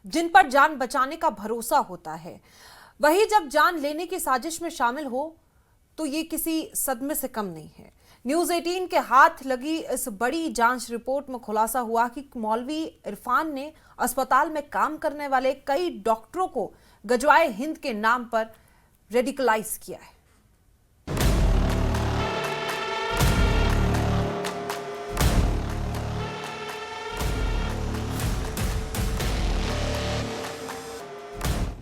जिन पर जान बचाने का भरोसा होता है, वही जब जान लेने की साजिश में शामिल हो तो ये किसी सदमे से कम नहीं है। न्यूज 18 के हाथ लगी इस बड़ी जांच रिपोर्ट में खुलासा हुआ कि मौलवी इरफान ने अस्पताल में काम करने वाले कई डॉक्टरों को गजवाए हिंद के नाम पर रेडिकलाइज किया है।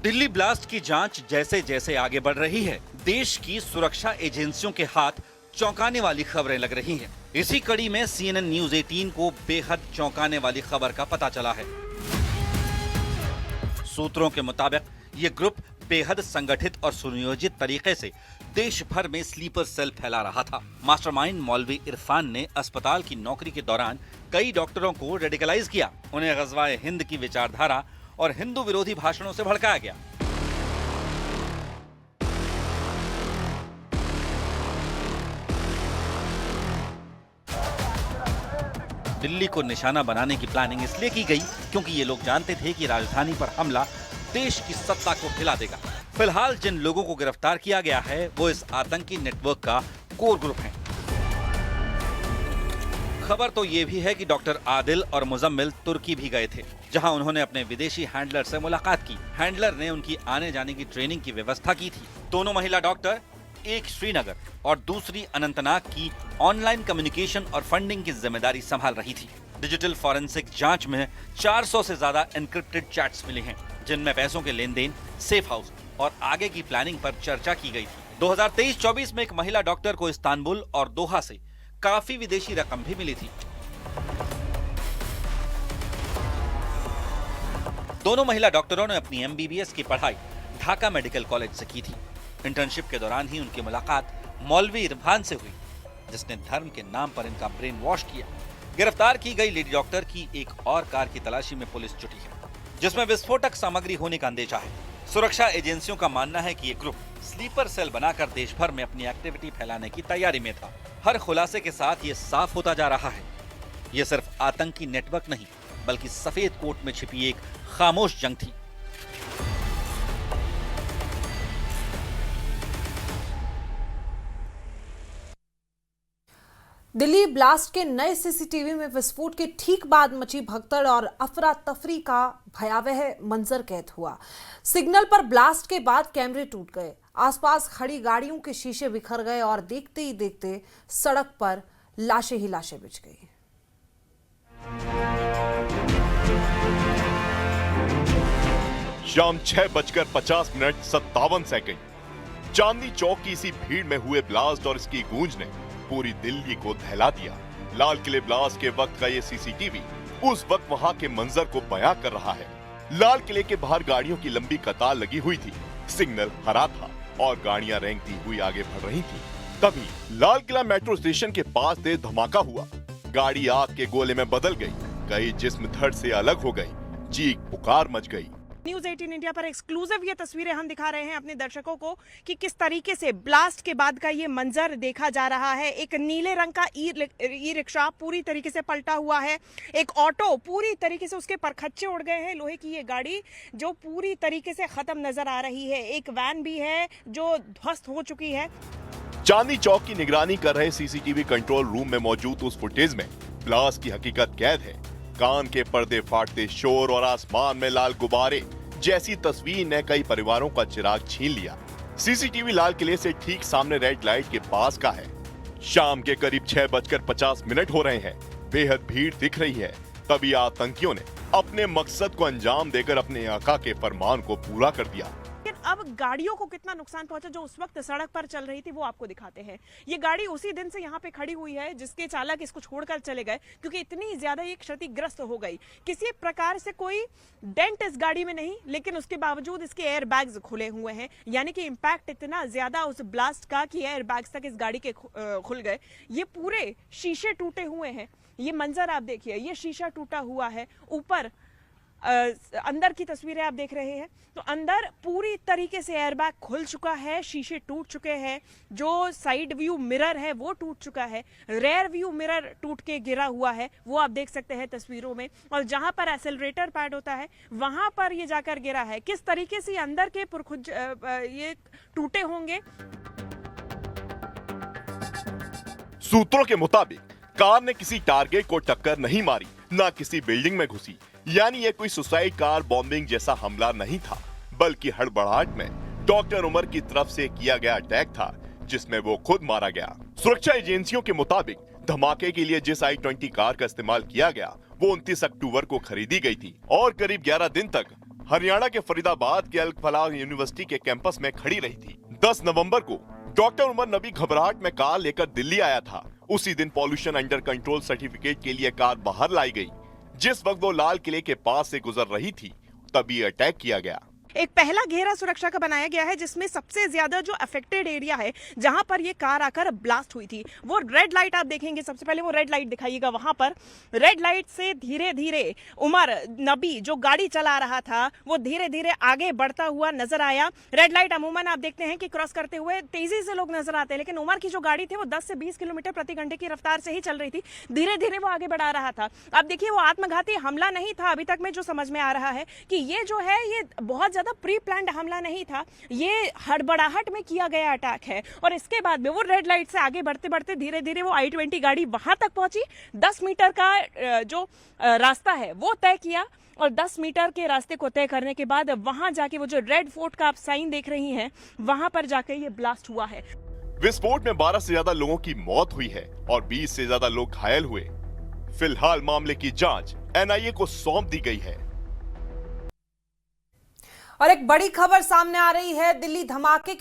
दिल्ली ब्लास्ट की जांच जैसे जैसे आगे बढ़ रही है, देश की सुरक्षा एजेंसियों के हाथ चौंकाने वाली खबरें लग रही हैं। इसी कड़ी में CNN न्यूज 18 को बेहद चौंकाने वाली खबर का पता चला है। सूत्रों के मुताबिक ये ग्रुप बेहद संगठित और सुनियोजित तरीके से देश भर में स्लीपर सेल फैला रहा था। मास्टरमाइंड मौलवी इरफान ने अस्पताल की नौकरी के दौरान कई डॉक्टरों को रेडिकलाइज किया। उन्हें गज़वाए हिंद की विचारधारा और हिंदू विरोधी भाषणों से भड़काया गया। दिल्ली को निशाना बनाने की प्लानिंग इसलिए की गई क्योंकि ये लोग जानते थे कि राजधानी पर हमला देश की सत्ता को हिला देगा। फिलहाल जिन लोगों को गिरफ्तार किया गया है वो इस आतंकी नेटवर्क का कोर ग्रुप है। खबर तो ये भी है कि डॉक्टर आदिल और मुजम्मिल तुर्की भी गए थे, जहां उन्होंने अपने विदेशी हैंडलर से मुलाकात की। हैंडलर ने उनकी आने जाने की ट्रेनिंग की व्यवस्था की थी। दोनों महिला डॉक्टर, एक श्रीनगर और दूसरी अनंतनाग की ऑनलाइन कम्युनिकेशन और फंडिंग की जिम्मेदारी संभाल रही थी। डिजिटल फॉरेंसिक जांच में 400 से ज्यादा एन्क्रिप्टेड चैट्स मिले हैं, जिनमें पैसों के लेन देन, सेफ हाउस और आगे की प्लानिंग पर चर्चा की गई थी। 2023-24 में एक महिला डॉक्टर को इस्तांबुल और दोहा से काफी विदेशी रकम भी मिली थी। दोनों महिला डॉक्टरों ने अपनी MBBS की पढ़ाई ढाका मेडिकल कॉलेज से की थी। इंटर्नशिप के दौरान ही उनकी मुलाकात मौलवी इरफान से हुई, जिसने धर्म के नाम पर इनका ब्रेन वॉश किया। गिरफ्तार की गई लेडी डॉक्टर की एक और कार की तलाशी में पुलिस जुटी है, जिसमें विस्फोटक सामग्री होने का अंदेशा है। सुरक्षा एजेंसियों का मानना है कि ये ग्रुप स्लीपर सेल बनाकर देश भर में अपनी एक्टिविटी फैलाने की तैयारी में था। हर खुलासे के साथ ये साफ होता जा रहा है, ये सिर्फ आतंकी नेटवर्क नहीं बल्कि सफेद कोट में छिपी एक खामोश जंग थी। दिल्ली ब्लास्ट के नए CCTV में विस्फोट के ठीक बाद मची भगदड़ और अफरा तफरी का भयावह मंजर कैद हुआ। सिग्नल पर ब्लास्ट के बाद कैमरे टूट गए, आसपास खड़ी गाड़ियों के शीशे बिखर गए और देखते ही देखते सड़क पर लाशें ही लाशें बिछ गई। शाम 6:50 चांदनी चौक की इसी भीड़ में हुए ब्लास्ट और इसकी गूंज ने पूरी दिल्ली को दहला दिया। लाल किले ब्लास्ट के वक्त का ये CCTV उस वक्त वहां के मंजर को बयां कर रहा है। लाल किले के बाहर गाड़ियों की लंबी कतार लगी हुई थी, सिग्नल हरा था और गाड़ियां रेंगती हुई आगे बढ़ रही थी। तभी लाल किला मेट्रो स्टेशन के पास तेज धमाका हुआ। गाड़ी आग के गोले में बदल गई, कई जिस्म धड़ से अलग हो गई, चीख पुकार मच गई। न्यूज 18 इंडिया पर एक्सक्लूसिव ये तस्वीरें हम दिखा रहे हैं अपने दर्शकों को कि किस तरीके से ब्लास्ट के बाद का ये मंजर देखा जा रहा है। एक नीले रंग का ई रिक्शा पूरी तरीके से पलटा हुआ है, एक ऑटो पूरी तरीके से उसके परखच्चे उड़ गए हैं, लोहे की ये गाड़ी जो पूरी तरीके से खत्म नजर आ रही है, एक वैन भी है जो ध्वस्त हो चुकी है। चांदनी चौक की निगरानी कर रहे CCTV कंट्रोल रूम में मौजूद उस फुटेज में ब्लास्ट की हकीकत कैद है। कान के पर्दे फाटते शोर और आसमान में लाल गुब्बारे जैसी तस्वीर ने कई परिवारों का चिराग छीन लिया। CCTV लाल किले से ठीक सामने रेड लाइट के पास का है। शाम के करीब 6:50 हो रहे हैं। बेहद भीड़ दिख रही है। तभी आतंकियों ने अपने मकसद को अंजाम देकर अपने आका के फरमान को पूरा कर दिया। लेकिन अब गाड़ियों को कितना नुकसान पहुंचा जो उस वक्त सड़क पर चल रही थी वो आपको दिखाते हैं। ये गाड़ी उसी दिन से यहाँ पे खड़ी हुई है जिसके चालक इसको छोड़कर चले गए, क्योंकि इतनी ज्यादा ये क्षतिग्रस्त हो गई। किसी प्रकार से कोई डेंट इस गाड़ी में नहीं, लेकिन उसके बावजूद इसके एयर बैग्स खुले हुए हैं, यानी कि इंपैक्ट इतना ज्यादा उस ब्लास्ट का कि एयर बैग्स तक इस गाड़ी के खुल गए। ये पूरे शीशे टूटे हुए हैं। ये मंजर आप देखिए, ये शीशा टूटा हुआ है, ऊपर अंदर की तस्वीरें आप देख रहे हैं तो अंदर पूरी तरीके से एयरबैग खुल चुका है, शीशे टूट चुके हैं, जो साइड व्यू मिरर है वो टूट चुका है, रेयर व्यू मिरर टूट के गिरा हुआ है, वो आप देख सकते हैं तस्वीरों में। और जहां पर एक्सेलरेटर पैड होता है वहां पर ये जाकर गिरा है। किस तरीके से अंदर के पुरखुज ये टूटे होंगे। सूत्रों के मुताबिक कार ने किसी टारगेट को टक्कर नहीं मारी, ना किसी बिल्डिंग में घुसी, यानी ये कोई सुसाइड कार बॉम्बिंग जैसा हमला नहीं था, बल्कि हड़बड़ाहट में डॉक्टर उमर की तरफ से किया गया अटैक था, जिसमें वो खुद मारा गया। सुरक्षा एजेंसियों के मुताबिक धमाके के लिए जिस i20 कार का इस्तेमाल किया गया वो 29 अक्टूबर को खरीदी गई थी और करीब 11 दिन तक हरियाणा के फरीदाबाद के अल फलाह यूनिवर्सिटी के कैंपस में खड़ी रही थी। 10 नवंबर को डॉक्टर उमर नबी घबराहट में कार लेकर दिल्ली आया था। उसी दिन पॉल्यूशन अंडर कंट्रोल सर्टिफिकेट के लिए कार बाहर लाई गई। जिस वक्त वो लाल किले के पास से गुजर रही थी तभी अटैक किया गया। एक पहला घेरा सुरक्षा का बनाया गया है जिसमें सबसे ज्यादा जो अफेक्टेड एरिया है जहां पर ये कार आकर ब्लास्ट हुई थी वो रेड लाइट आप देखेंगे। सबसे पहले वो रेड लाइट दिखाइएगा। वहां पर रेड लाइट से धीरे धीरे उमर नबी जो गाड़ी चला रहा था वो धीरे धीरे आगे बढ़ता हुआ नजर आया। रेड लाइट अमूमन आप देखते हैं कि क्रॉस करते हुए तेजी से लोग नजर आते हैं, लेकिन उमर की जो गाड़ी थी वो 10 से 20 किलोमीटर प्रति घंटे की रफ्तार से ही चल रही थी। धीरे धीरे वो आगे बढ़ा रहा था। अब देखिए वो आत्मघाती हमला नहीं था अभी तक में जो समझ में आ रहा है कि ये जो है ये बहुत ज्यादा प्री प्लान्ड हमला नहीं था, ये हड़बड़ाहट में किया गया अटैक है। और इसके बाद में वो रेड लाइट से आगे बढ़ते बढ़ते धीरे धीरे वो i20 गाड़ी वहां तक पहुंची। 10 मीटर का जो रास्ता है वो तय किया और 10 मीटर के रास्ते को तय करने के बाद वहां जाके वो जो रेड फोर्ट का आप साइन देख रही हैं वहां पर जाके ये ब्लास्ट हुआ है। विस्फोट में 12 से ज्यादा लोगों की मौत हुई है और 20 से ज्यादा लोग घायल हुए। फिलहाल मामले की जांच NIA को सौंप दी गई है। और एक बड़ी खबर सामने आ रही है। दिल्ली धमाके के